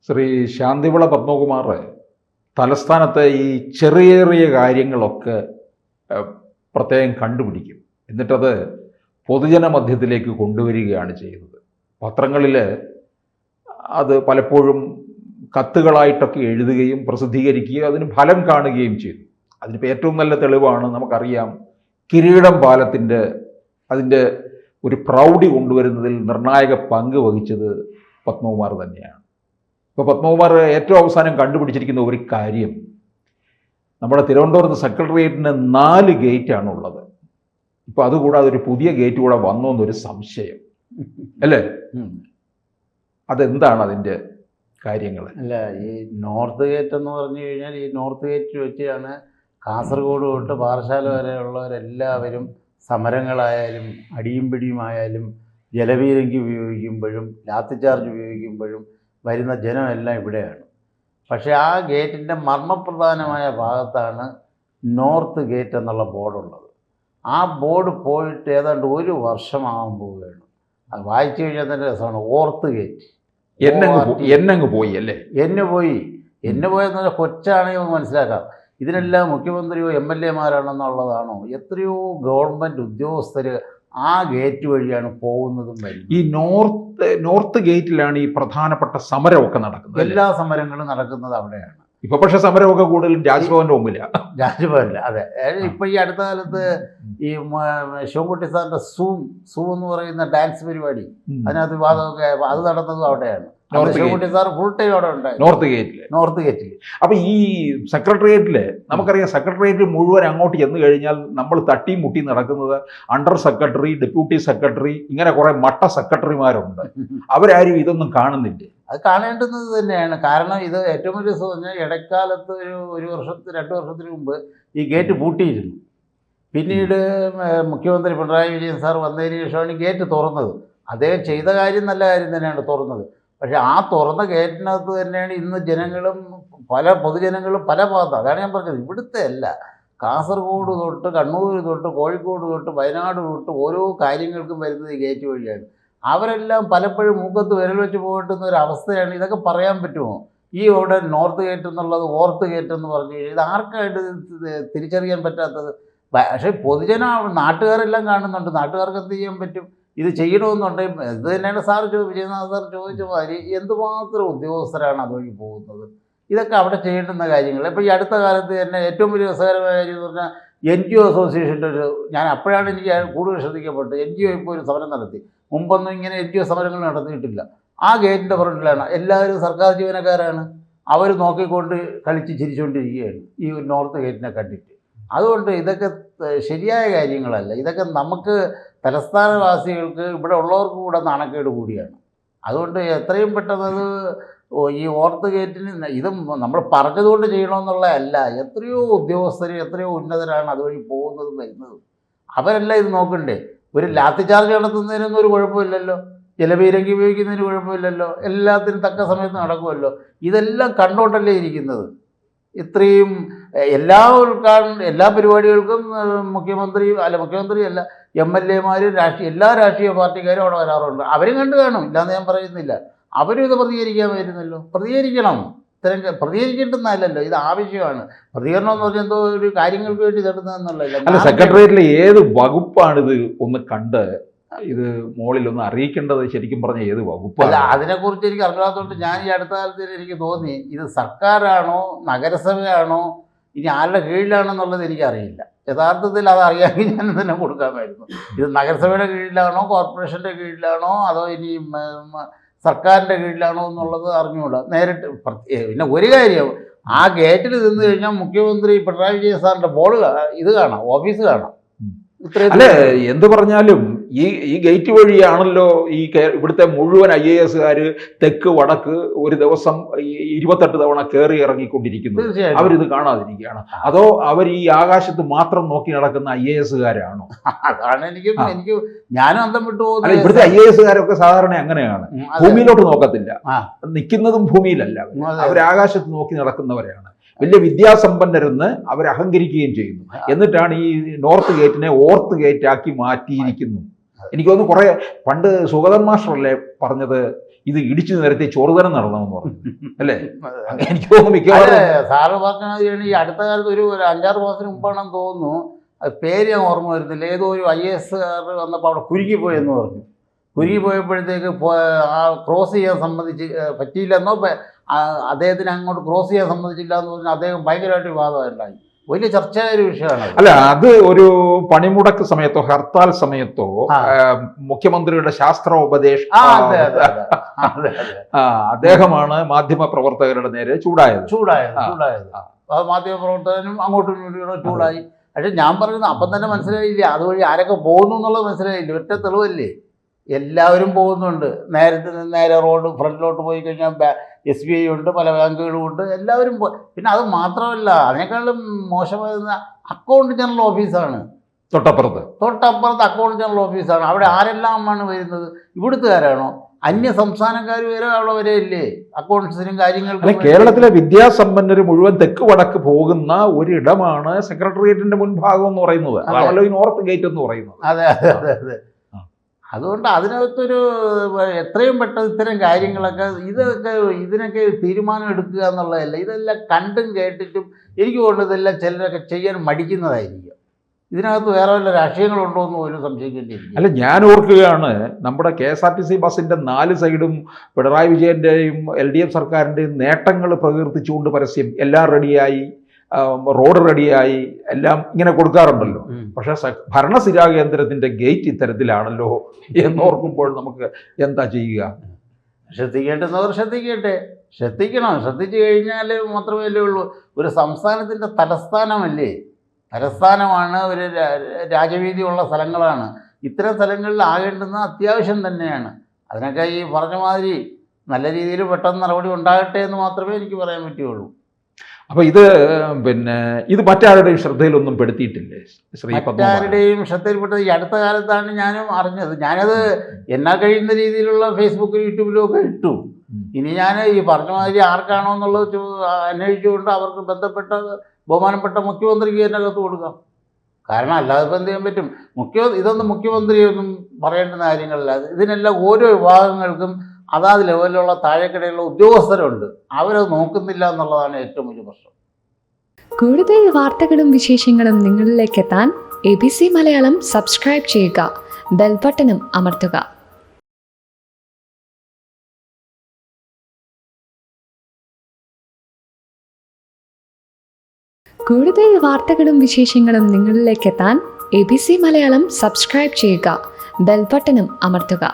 ശ്രീ ശാന്തിവിള പത്മകുമാർ തലസ്ഥാനത്തെ ഈ ചെറിയ ചെറിയ കാര്യങ്ങളൊക്കെ പ്രത്യേകം കണ്ടുപിടിക്കും. എന്നിട്ടത് പൊതുജന മധ്യത്തിലേക്ക് കൊണ്ടുവരികയാണ് ചെയ്യുന്നത്. പത്രങ്ങളിൽ അത് പലപ്പോഴും കത്തുകളായിട്ടൊക്കെ എഴുതുകയും പ്രസിദ്ധീകരിക്കുകയും അതിന് ഫലം കാണുകയും ചെയ്തു. അതിനിപ്പോൾ ഏറ്റവും നല്ല തെളിവാണ്, നമുക്കറിയാം, കിരീടം പാലത്തിൻ്റെ അതിൻ്റെ ഒരു പ്രൗഢി കൊണ്ടുവരുന്നതിൽ നിർണായക പങ്ക് വഹിച്ചത് പത്മകുമാർ തന്നെയാണ്. ഇപ്പോൾ പത്മകുമാർ ഏറ്റവും അവസാനം കണ്ടുപിടിച്ചിരിക്കുന്ന ഒരു കാര്യം, നമ്മുടെ തിരുവനന്തപുരത്ത് സെക്രട്ടേറിയറ്റിന് 4 ഗേറ്റാണുള്ളത്. ഇപ്പോൾ അതുകൂടാതെ ഒരു പുതിയ ഗേറ്റ് കൂടെ വന്നോ എന്നൊരു സംശയം അല്ലേ? അതെന്താണ് അതിൻ്റെ കാര്യങ്ങൾ? അല്ല, ഈ നോർത്ത് ഗേറ്റ് എന്ന് പറഞ്ഞു കഴിഞ്ഞാൽ ഈ നോർത്ത് ഗേറ്റ് വെച്ചാണ് കാസർഗോഡ് തൊട്ട് പാറശാല വരെയുള്ളവരെല്ലാവരും സമരങ്ങളായാലും അടിയും പിടിയുമായാലും ജലപീരങ്കി ഉപയോഗിക്കുമ്പോഴും ലാത്തിച്ചാർജ് ഉപയോഗിക്കുമ്പോഴും വരുന്ന ജനമെല്ലാം ഇവിടെയാണ്. പക്ഷേ ആ ഗേറ്റിൻ്റെ മർമ്മപ്രധാനമായ ഭാഗത്താണ് നോർത്ത് ഗേറ്റ് എന്നുള്ള ബോർഡുള്ളത്. ആ ബോർഡ് പോയിട്ട് ഏതാണ്ട് 1 വർഷമാകാൻ പോവുകയാണ്. അത് വായിച്ചു കഴിഞ്ഞാൽ തന്നെ രസമാണ്. ഓർത്ത് ഗേറ്റ് എന്നങ്ങ് പോയി അല്ലേ? എന്ന് പോയെന്ന് പറഞ്ഞാൽ കൊച്ചാണെങ്കിൽ മനസ്സിലാക്കാം. ഇതിനെല്ലാം മുഖ്യമന്ത്രിയോ MLA-മാരാണെന്നുള്ളതാണോ? എത്രയോ ഗവൺമെൻറ് ഉദ്യോഗസ്ഥർ ആ ഗേറ്റ് വഴിയാണ് പോകുന്നതും വരുന്നത്. ഈ നോർത്ത് ഗേറ്റിലാണ് ഈ പ്രധാനപ്പെട്ട സമരമൊക്കെ നടക്കുന്നത്. എല്ലാ സമരങ്ങളും നടക്കുന്നത് അവിടെയാണ്. ഇപ്പൊ പക്ഷെ സമരമൊക്കെ കൂടുതലും രാജ്ഭവന്റെ മുമ്പിലാണ്. രാജ്ഭവനില്ല. അതെ, ഇപ്പൊ ഈ അടുത്ത കാലത്ത് ഈ ശിവൻകുട്ടി സാറിന്റെ സൂ എന്ന് പറയുന്ന ഡാൻസ് പരിപാടി, അതിനകത്ത് വിവാദമൊക്കെ അത് നടന്നതും അവിടെയാണ്. ശിവൻകുട്ടി സാർ ഫുൾ ടൈം അവിടെ ഉണ്ടായി നോർത്ത് ഗേറ്റിൽ. അപ്പൊ ഈ സെക്രട്ടേറിയറ്റില് നമുക്കറിയാം, സെക്രട്ടേറിയറ്റ് മുഴുവൻ അങ്ങോട്ട് ചെന്ന് കഴിഞ്ഞാൽ നമ്മൾ തട്ടിയും മുട്ടി നടക്കുന്നത് അണ്ടർ സെക്രട്ടറി, ഡെപ്യൂട്ടി സെക്രട്ടറി, ഇങ്ങനെ കുറെ മട്ട സെക്രട്ടറിമാരുണ്ട്. അവരാരും ഇതൊന്നും കാണുന്നില്ല. അത് കാണേണ്ടുന്നത് തന്നെയാണ്. കാരണം ഇത് ഏറ്റവും വലിയ രസം പറഞ്ഞാൽ ഇടക്കാലത്ത് ഒരു 2 വർഷത്തിന് മുമ്പ് ഈ ഗേറ്റ് പൂട്ടിയിരുന്നു. പിന്നീട് മുഖ്യമന്ത്രി പിണറായി വിജയൻ സാർ വന്നതിന് ശേഷമാണ് ഈ ഗേറ്റ് തുറന്നത്. അദ്ദേഹം ചെയ്ത കാര്യം നല്ല കാര്യം തന്നെയാണ്, തുറന്നത്. പക്ഷേ ആ തുറന്ന ഗേറ്റിനകത്ത് തന്നെയാണ് ഇന്ന് ജനങ്ങളും പൊതുജനങ്ങളും പല ഭാഗത്ത്. അതാണ് ഞാൻ പറഞ്ഞത്, ഇവിടുത്തെ അല്ല, കാസർഗോഡ് തൊട്ട് കണ്ണൂർ തൊട്ട് കോഴിക്കോട് തൊട്ട് വയനാട് തൊട്ട് ഓരോ കാര്യങ്ങൾക്കും വരുന്നത് ഈ ഗേറ്റ് വഴിയാണ്. അവരെല്ലാം പലപ്പോഴും മൂക്കത്ത് വിരൽ വെച്ച് പോയിട്ടുന്ന ഒരു അവസ്ഥയാണ്. ഇതൊക്കെ പറയാൻ പറ്റുമോ? ഈ ഇവിടെ നോർത്ത് ഗേറ്റ് എന്നുള്ളത് ഓർത്ത് ഗേറ്റ് എന്ന് പറഞ്ഞു കഴിഞ്ഞാൽ ഇത് ആർക്കായിട്ട് തിരിച്ചറിയാൻ പറ്റാത്തത്? പക്ഷേ നാട്ടുകാരെല്ലാം കാണുന്നുണ്ട്. നാട്ടുകാർക്ക് എന്ത് ചെയ്യാൻ പറ്റും? ഇത് ചെയ്യണമെന്നുണ്ടെങ്കിൽ ഇത് തന്നെയാണ് വിജയനാഥ് സാർ ചോദിച്ച മാതിരി എന്തുമാത്രം ഉദ്യോഗസ്ഥരാണ് അതുവഴി പോകുന്നത്. ഇതൊക്കെ അവിടെ ചെയ്യേണ്ടുന്ന കാര്യങ്ങൾ. ഇപ്പോൾ ഈ അടുത്ത കാലത്ത് തന്നെ ഏറ്റവും വലിയ രസകരമായ കാര്യം എന്ന് പറഞ്ഞാൽ NGO അസോസിയേഷൻ്റെ ഞാൻ അപ്പോഴാണ് എനിക്ക് കൂടുതൽ ശ്രദ്ധിക്കപ്പെട്ടത്. NGO ഇപ്പോൾ ഒരു സമരം നടത്തി. മുമ്പൊന്നും ഇങ്ങനെ NGO സമരങ്ങൾ നടത്തിയിട്ടില്ല. ആ ഗേറ്റിൻ്റെ ഫ്രണ്ടിലാണ് എല്ലാവരും സർക്കാർ ജീവനക്കാരാണ്. അവർ നോക്കിക്കൊണ്ട് കളിച്ച് ചിരിച്ചുകൊണ്ടിരിക്കുകയാണ് ഈ നോർത്ത് ഗേറ്റിനെ കണ്ടിട്ട്. അതുകൊണ്ട് ഇതൊക്കെ ശരിയായ കാര്യങ്ങളല്ല. ഇതൊക്കെ നമുക്ക് തലസ്ഥാനവാസികൾക്ക് ഇവിടെ ഉള്ളവർക്ക് കൂടെ നാണക്കേട് കൂടിയാണ്. അതുകൊണ്ട് എത്രയും പെട്ടെന്നത് ഈ ഓർത്ത് ഗേറ്റിന് ഇതും നമ്മൾ പറഞ്ഞതുകൊണ്ട് ചെയ്യണമെന്നുള്ളതല്ല. എത്രയോ ഉദ്യോഗസ്ഥർ, എത്രയോ ഉന്നതരാണ് അതുവഴി പോകുന്നതും വരുന്നതും. അവരെല്ലാം ഇത് നോക്കണ്ടേ? ഒരു ലാത്തി ചാർജ് നടത്തുന്നതിനൊന്നും ഒരു കുഴപ്പമില്ലല്ലോ, ജലപീരങ്കി ഉപയോഗിക്കുന്നതിന് കുഴപ്പമില്ലല്ലോ, എല്ലാത്തിനും തക്ക സമയത്ത് നടക്കുമല്ലോ. ഇതെല്ലാം കണ്ടോട്ടല്ലേ ഇരിക്കുന്നത്. ഇത്രയും എല്ലാ പരിപാടികൾക്കും മുഖ്യമന്ത്രിയല്ല MLA-മാർ, എല്ലാ രാഷ്ട്രീയ പാർട്ടിക്കാരും അവിടെ വരാറുണ്ട്. അവരും കണ്ടു കാണും, ഇല്ലാന്ന് ഞാൻ പറയുന്നില്ല. അവരും ഇത് പ്രതികരിക്കാൻ വരുന്നല്ലോ. പ്രതികരിക്കണം. പ്രതികരിക്കേണ്ടുന്നതല്ലല്ലോ, ഇത് ആവശ്യമാണ്. പ്രതികരണം എന്ന് പറഞ്ഞാൽ എന്തോ ഒരു കാര്യങ്ങൾക്ക് വേണ്ടി തരുന്നതെന്നുള്ളതല്ല. സെക്രട്ടേറിയറ്റിലെ ഏത് വകുപ്പാണിത് ഒന്ന് കണ്ട് ഇത് മോളിലൊന്ന് അറിയിക്കേണ്ടത്? ശരിക്കും പറഞ്ഞ ഏത് വകുപ്പല്ല? അതിനെക്കുറിച്ച് എനിക്ക് അറിയാത്തതുകൊണ്ട് ഞാൻ ഈ അടുത്ത കാലത്ത് എനിക്ക് തോന്നി ഇത് സർക്കാരാണോ നഗരസഭയാണോ ഇനി ആരുടെ കീഴിലാണെന്നുള്ളത് എനിക്കറിയില്ല. യഥാർത്ഥത്തിൽ അത് അറിയാമെങ്കിൽ ഞാൻ തന്നെ കൊടുക്കാമായിരുന്നു. ഇത് നഗരസഭയുടെ കീഴിലാണോ കോർപ്പറേഷൻ്റെ കീഴിലാണോ അതോ ഇനി സർക്കാരിൻ്റെ കീഴിലാണോ എന്നുള്ളത് അറിഞ്ഞുകൂടാ നേരിട്ട്. പിന്നെ ഒരു കാര്യം, ആ ഗേറ്റിൽ നിന്ന് കഴിഞ്ഞാൽ മുഖ്യമന്ത്രി പിണറായി വിജയൻ സാറിൻ്റെ ഇത് കാണാം, ഓഫീസ് കാണാം. അല്ലെ, എന്ത് പറഞ്ഞാലും ഈ ഗേറ്റ് വഴിയാണല്ലോ ഇവിടുത്തെ മുഴുവൻ IAS-കാര് തെക്ക് വടക്ക് ഒരു ദിവസം 28 തവണ കയറി ഇറങ്ങിക്കൊണ്ടിരിക്കുന്നത്. അവരിത് കാണാതിരിക്കുകയാണ്? അതോ അവർ ഈ ആകാശത്ത് മാത്രം നോക്കി നടക്കുന്ന IAS-കാരാണോ? അതാണ് എനിക്ക് ഞാനും അന്തം വിട്ടു പോകുന്നത്. ഇവിടുത്തെ IAS-കാരൊക്കെ സാധാരണ അങ്ങനെയാണ്, ഭൂമിയിലോട്ട് നോക്കത്തില്ല, നിൽക്കുന്നതും ഭൂമിയിലല്ല, അവർ ആകാശത്ത് നോക്കി നടക്കുന്നവരാണ്. വലിയ വിദ്യാസമ്പന്നരെന്ന് അവർ അഹങ്കരിക്കുകയും ചെയ്യുന്നു. എന്നിട്ടാണ് ഈ നോർത്ത് ഗേറ്റിനെ ഓർത്ത് ഗേറ്റ് ആക്കി മാറ്റിയിരിക്കുന്നു. എനിക്ക് തോന്നുന്നു കുറെ പണ്ട് സുഗതൻ മാസ്റ്ററല്ലേ പറഞ്ഞത്, ഇത് ഇടിച്ചു നിരത്തി ചോറുതരം നടണമെന്ന് പറഞ്ഞു അല്ലേ? എനിക്ക് തോന്നുന്നു മിക്കവാറും സാറ് പറഞ്ഞ ഈ അടുത്ത കാലത്ത് ഒരു 5-6 മാസത്തിന് മുമ്പാണെന്ന് തോന്നുന്നു, അത് പേര് ഞാൻ ഓർമ്മ വരുന്നില്ല, ഏതോ ഒരു IAS വന്നപ്പോൾ അവിടെ കുരുങ്ങിപ്പോയെന്ന് പറഞ്ഞു. കുരുങ്ങി പോയപ്പോഴത്തേക്ക് ആ ക്രോസ് ചെയ്യാൻ സമ്മതിച്ച് പറ്റിയില്ലെന്നോ അദ്ദേഹത്തിന് അങ്ങോട്ട് ക്രോസ് ചെയ്യാൻ സമ്മതിച്ചില്ല എന്ന് പറഞ്ഞാൽ അദ്ദേഹം ഭയങ്കരമായിട്ട് വിവാദമുണ്ടായി. വലിയ ചർച്ചയായ ഒരു വിഷയമാണ്. അല്ല, അത് ഒരു പണിമുടക്ക് സമയത്തോ ഹർത്താൽ സമയത്തോ മുഖ്യമന്ത്രിയുടെ ശാസ്ത്ര ഉപദേശം അദ്ദേഹമാണ് മാധ്യമ പ്രവർത്തകരുടെ നേരെ ചൂടായത്. മാധ്യമപ്രവർത്തകനും അങ്ങോട്ടും ഇങ്ങോട്ടും ചൂടായി. പക്ഷെ ഞാൻ പറയുന്നത് അപ്പം തന്നെ മനസ്സിലായില്ല, അതുവഴി ആരൊക്കെ പോകുന്നു എന്നുള്ളത് മനസ്സിലായില്ല. ഒറ്റ തെളിവല്ലേ, എല്ലാവരും പോകുന്നുണ്ട്. നേരെ റോഡ് ഫ്രണ്ടിലോട്ട് പോയി കഴിഞ്ഞാൽ SBI ഉണ്ട്, പല ബാങ്കുകളും ഉണ്ട്, എല്ലാവരും പിന്നെ അത് മാത്രമല്ല, അതിനേക്കാളും മോശമായിരുന്ന അക്കൗണ്ട് ജനറൽ ഓഫീസാണ് തൊട്ടപ്പുറത്ത് അക്കൗണ്ട് ജനറൽ ഓഫീസാണ്. അവിടെ ആരെല്ലാമാണ് വരുന്നത്? ഇവിടുത്തുകാരാണോ? അന്യ സംസ്ഥാനക്കാർ വരെ അവിടെ വരെയല്ലേ അക്കൗണ്ട്സിനും കാര്യങ്ങൾക്കും? കേരളത്തിലെ വിദ്യാസമ്പന്നർ മുഴുവൻ തെക്ക് വടക്ക് പോകുന്ന ഒരിടമാണ് സെക്രട്ടേറിയറ്റിന്റെ മുൻഭാഗം എന്ന് പറയുന്നത്, അതാണല്ലോ ഈ നോർത്ത് ഗേറ്റ് എന്ന് പറയുന്നത്. അതെ. അതുകൊണ്ട് അതിനകത്തൊരു എത്രയും പെട്ടെന്ന് ഇത്തരം കാര്യങ്ങളൊക്കെ ഇതിനൊക്കെ തീരുമാനം എടുക്കുക എന്നുള്ളതല്ല, ഇതെല്ലാം കണ്ടും കേട്ടിട്ടും എനിക്ക് തോന്നുന്നത് ഇതെല്ലാം ചിലരൊക്കെ ചെയ്യാൻ മടിക്കുന്നതായിരിക്കും. ഇതിനകത്ത് വേറെ വല്ല രാഷ്ട്രീയങ്ങളുണ്ടോ എന്ന് പോലും സംശയിക്കേണ്ടിയിരിക്കും. അല്ല, ഞാൻ ഓർക്കുകയാണ്, നമ്മുടെ KSRTC ബസ്സിന്റെ 4 സൈഡും പിണറായി വിജയന്റെയും LDF സർക്കാരിന്റെയും നേട്ടങ്ങൾ പ്രകീർത്തിച്ചുകൊണ്ട് പരസ്യം, എല്ലാം റെഡിയായി, റോഡ് റെഡിയായി, എല്ലാം ഇങ്ങനെ കൊടുക്കാറുണ്ടല്ലോ. പക്ഷെ ഭരണസിരാ കേന്ദ്രത്തിന്റെ ഗേറ്റ് ഇത്തരത്തിലാണല്ലോ എന്നോർക്കുമ്പോൾ നമുക്ക് എന്താ ചെയ്യുക? ശ്രദ്ധിക്കേണ്ടുന്നവർ ശ്രദ്ധിക്കണം. ശ്രദ്ധിച്ചു കഴിഞ്ഞാൽ മാത്രമേ ഉള്ളൂ. ഒരു സംസ്ഥാനത്തിൻ്റെ തലസ്ഥാനമാണ്, ഒരു രാജവീതി ഉള്ള സ്ഥലങ്ങളാണ്. ഇത്തരം സ്ഥലങ്ങളിൽ ആകേണ്ടുന്ന അത്യാവശ്യം തന്നെയാണ്. അതിനൊക്കെ ഈ പറഞ്ഞ മാതിരി നല്ല രീതിയിൽ പെട്ടെന്ന് നടപടി ഉണ്ടാകട്ടെ എന്ന് മാത്രമേ എനിക്ക് പറയാൻ പറ്റുകയുള്ളൂ. അപ്പൊ ഇത് മറ്റാരുടെയും ശ്രദ്ധയിലൊന്നും പെടുത്തിയിട്ടില്ലേ? മറ്റാരുടെയും ശ്രദ്ധയിൽപ്പെട്ടത് ഈ അടുത്ത കാലത്താണ് ഞാനും അറിഞ്ഞത്. ഞാനത് എന്നാൽ കഴിയുന്ന രീതിയിലുള്ള ഫേസ്ബുക്കിലും യൂട്യൂബിലും ഒക്കെ ഇട്ടു. ഇനി ഞാൻ ഈ പറഞ്ഞ മാതിരി ആർക്കാണോ എന്നുള്ളത് അന്വേഷിച്ചുകൊണ്ട് അവർക്ക് ബഹുമാനപ്പെട്ട മുഖ്യമന്ത്രിക്ക് തന്നെ കത്ത് കൊടുക്കാം. കാരണം അല്ലാതെ ഇപ്പം എന്ത് ചെയ്യാൻ പറ്റും? ഇതൊന്നും മുഖ്യമന്ത്രിയൊന്നും പറയേണ്ടുന്ന കാര്യങ്ങളല്ല. ഇതിനെല്ലാം ഓരോ വിഭാഗങ്ങൾക്കും അതാത് ലെവലിലുള്ള താഴേക്കിടയിലുള്ള ഉദ്യോഗസ്ഥരുണ്ട്, അവരത് നോക്കുന്നില്ല എന്നുള്ളതാണ് ഏറ്റവും വലിയ പ്രശ്നം. കൂടുതൽ വാർത്തകളും വിശേഷങ്ങളും നിങ്ങളിലേക്ക് എത്താൻ ABC മലയാളം സബ്സ്ക്രൈബ് ചെയ്യുക, ബെൽബട്ടനും അമർത്തുക. കൂടുതൽ വാർത്തകളും വിശേഷങ്ങളും നിങ്ങളിലേക്ക് എത്താൻ ABC മലയാളം സബ്സ്ക്രൈബ് ചെയ്യുക, ബെൽബട്ടനും അമർത്തുക.